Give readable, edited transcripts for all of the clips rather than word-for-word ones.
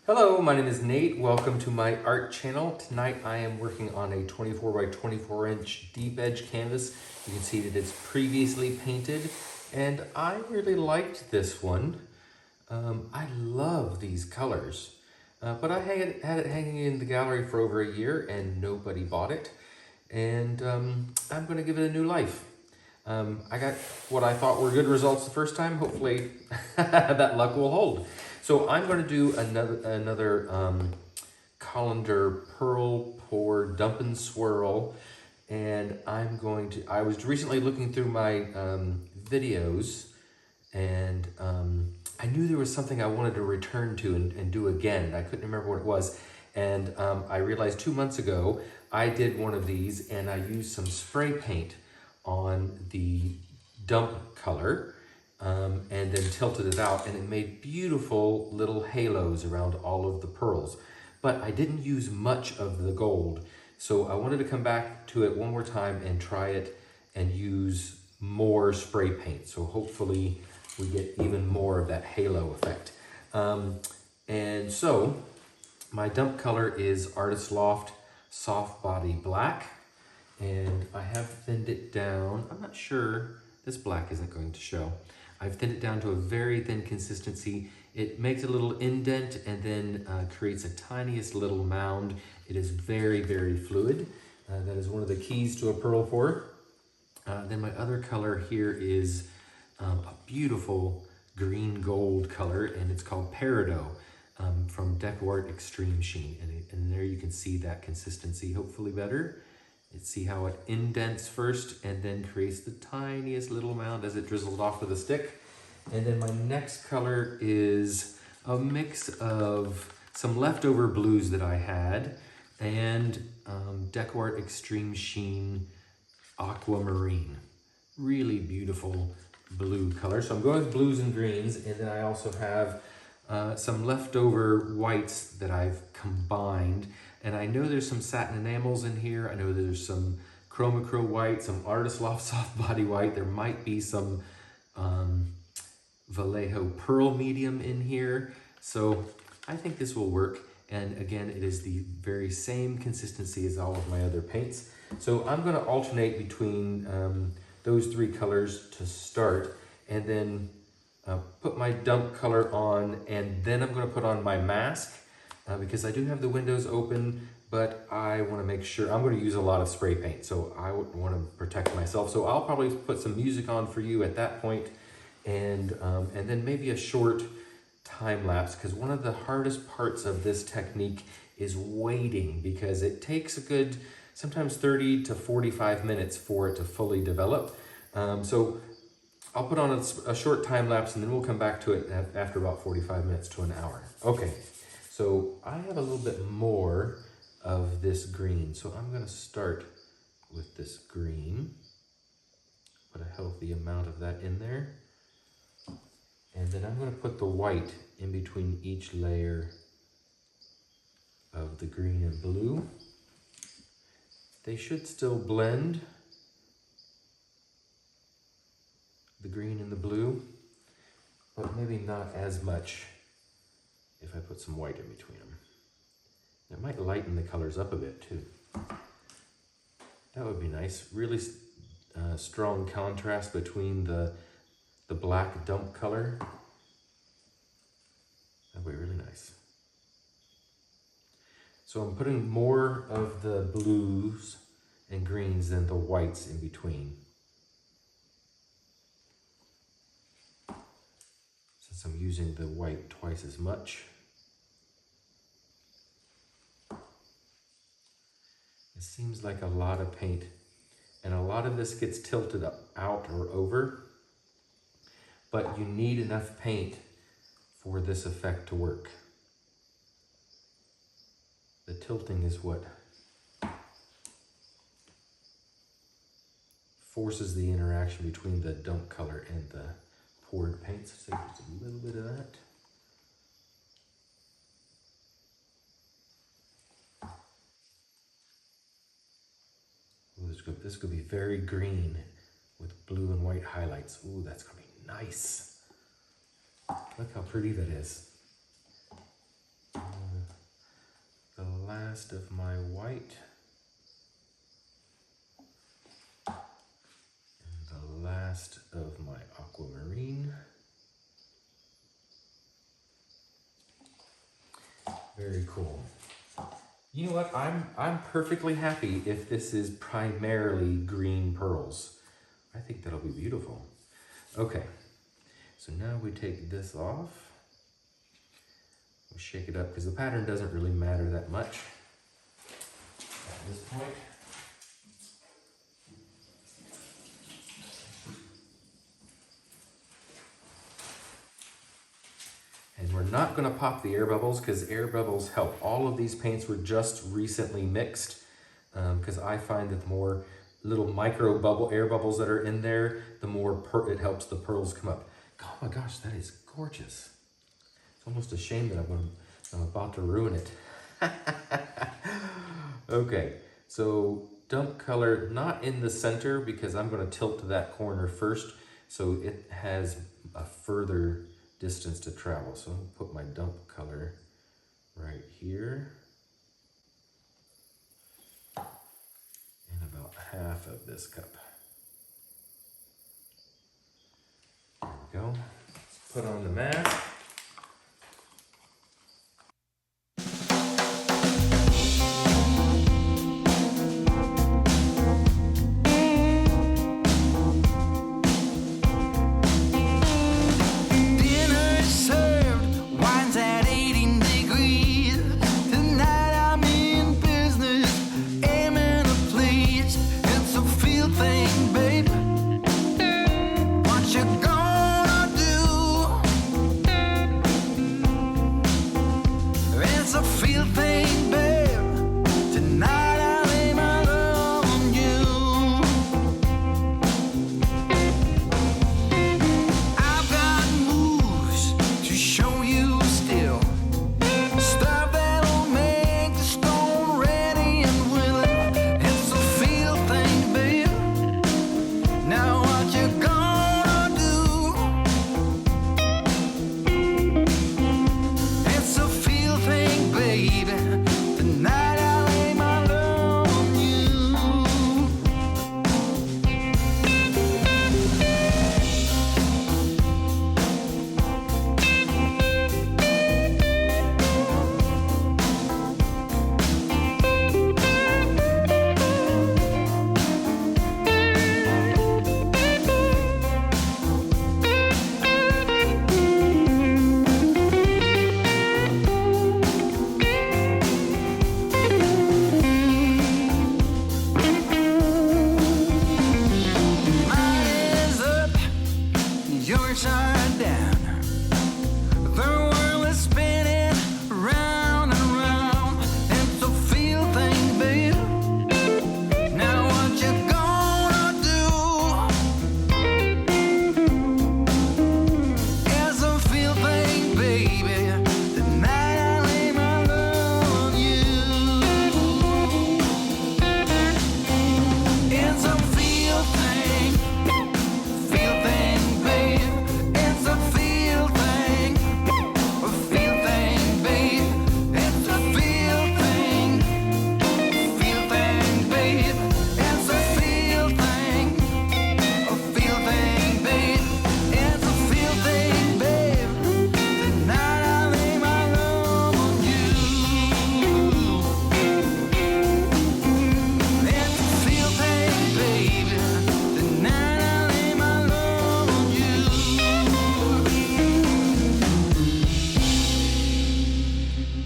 Hello, my name is Nate. Welcome to my art channel. Tonight I am working on a 24 by 24 inch deep edge canvas. You can see that it's previously painted and I really liked this one. I love these colors, but I had it hanging in the gallery for over a year and nobody bought it. And I'm going to give it a new life. I got what I thought were good results the first time. Hopefully that luck will hold. So I'm going to do another colander pearl pour dump and swirl. And I was recently looking through my videos and I knew there was something I wanted to return to and do again. I couldn't remember what it was. And I realized 2 months ago, I did one of these and I used some spray paint on the dump color and then tilted it out, and it made beautiful little halos around all of the pearls. But I didn't use much of the gold. So I wanted to come back to it one more time and try it and use more spray paint. So hopefully we get even more of that halo effect. And so my dump color is Artist Loft Soft Body Black. And I have thinned it down. I'm not sure, this black isn't going to show. I've thinned it down to a very thin consistency. It makes a little indent and then creates a tiniest little mound. It is very, very fluid. That is one of the keys to a pearl pour. Then my other color here is a beautiful green gold color, and it's called Pebeo from TriArt Extreme Sheen. And there you can see that consistency, hopefully better. Let's see how it indents first and then creates the tiniest little mound as it drizzled off with a stick. And then my next color is a mix of some leftover blues that I had and TriArt Extreme Sheen Aquamarine. Really beautiful blue color. So I'm going with blues and greens, and then I also have some leftover whites that I've combined. And I know there's some satin enamels in here. I know there's some chroma white, some Artist Loft Soft Body White. There might be some Vallejo Pearl Medium in here. So I think this will work. And again, it is the very same consistency as all of my other paints. So I'm gonna alternate between those three colors to start, and then put my dump color on, and then I'm gonna put on my mask. Because I do have the windows open, but I want to make sure, I'm going to use a lot of spray paint, so I want to protect myself. So I'll probably put some music on for you at that point, and then maybe a short time lapse, because one of the hardest parts of this technique is waiting, because it takes a good, sometimes 30 to 45 minutes for it to fully develop. So I'll put on a short time lapse, and then we'll come back to it after about 45 minutes to an hour. Okay. So I have a little bit more of this green. So I'm going to start with this green. Put a healthy amount of that in there. And then I'm going to put the white in between each layer of the green and blue. They should still blend, the green and the blue, but maybe not as much if I put some white in between them. It might lighten the colors up a bit too. That would be nice. Really strong contrast between the black dump color. That would be really nice. So I'm putting more of the blues and greens than the whites in between. Since I'm using the white twice as much. It seems like a lot of paint, and a lot of this gets tilted out or over, but you need enough paint for this effect to work. The tilting is what forces the interaction between the dump color and the poured paint. So just a little bit of that. This could be very green with blue and white highlights. Ooh, that's gonna be nice. Look how pretty that is. last of my white. And the last of my aquamarine. Very cool. You know what? I'm perfectly happy if this is primarily green pearls. I think that'll be beautiful. Okay, so now we take this off. We'll shake it up because the pattern doesn't really matter that much at this point. And we're not going to pop the air bubbles because air bubbles help. All of these paints were just recently mixed because I find that the more little micro air bubbles that are in there, the more it helps the pearls come up. Oh my gosh, that is gorgeous. It's almost a shame that I'm about to ruin it. Okay, so dump color, not in the center because I'm going to tilt to that corner first so it has a further distance to travel. So I'll put my dump color right here. And about half of this cup. There we go. Let's put on the mask.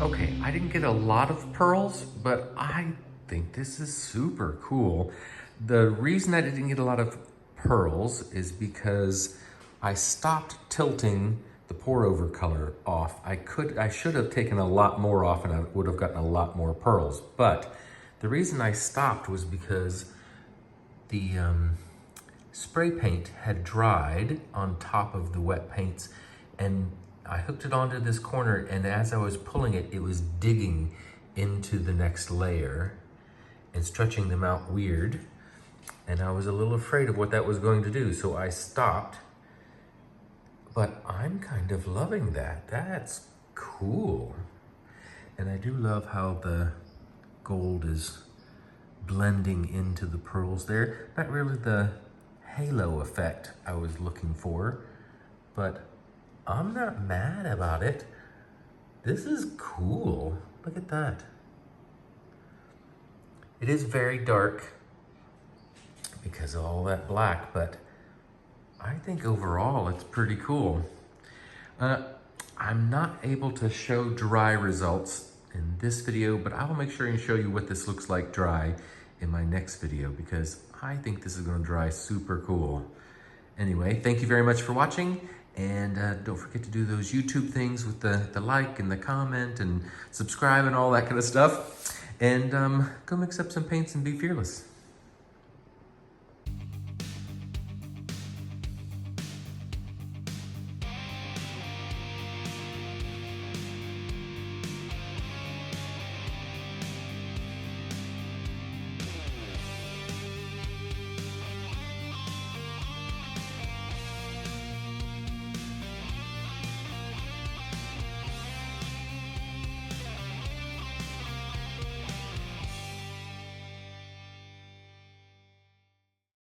Okay, I didn't get a lot of pearls, but I think this is super cool. The reason I didn't get a lot of pearls is because I stopped tilting the pour over color off. I should have taken a lot more off and I would have gotten a lot more pearls. But the reason I stopped was because the spray paint had dried on top of the wet paints, and I hooked it onto this corner, and as I was pulling it, it was digging into the next layer and stretching them out weird. And I was a little afraid of what that was going to do, so I stopped. But I'm kind of loving that. That's cool. And I do love how the gold is blending into the pearls there. Not really the halo effect I was looking for, but I'm not mad about it. This is cool. Look at that. It is very dark because of all that black, but I think overall it's pretty cool. I'm not able to show dry results in this video, but I will make sure and show you what this looks like dry in my next video because I think this is gonna dry super cool. Anyway, thank you very much for watching, and don't forget to do those YouTube things with the like and the comment and subscribe and all that kind of stuff. And go mix up some paints and be fearless.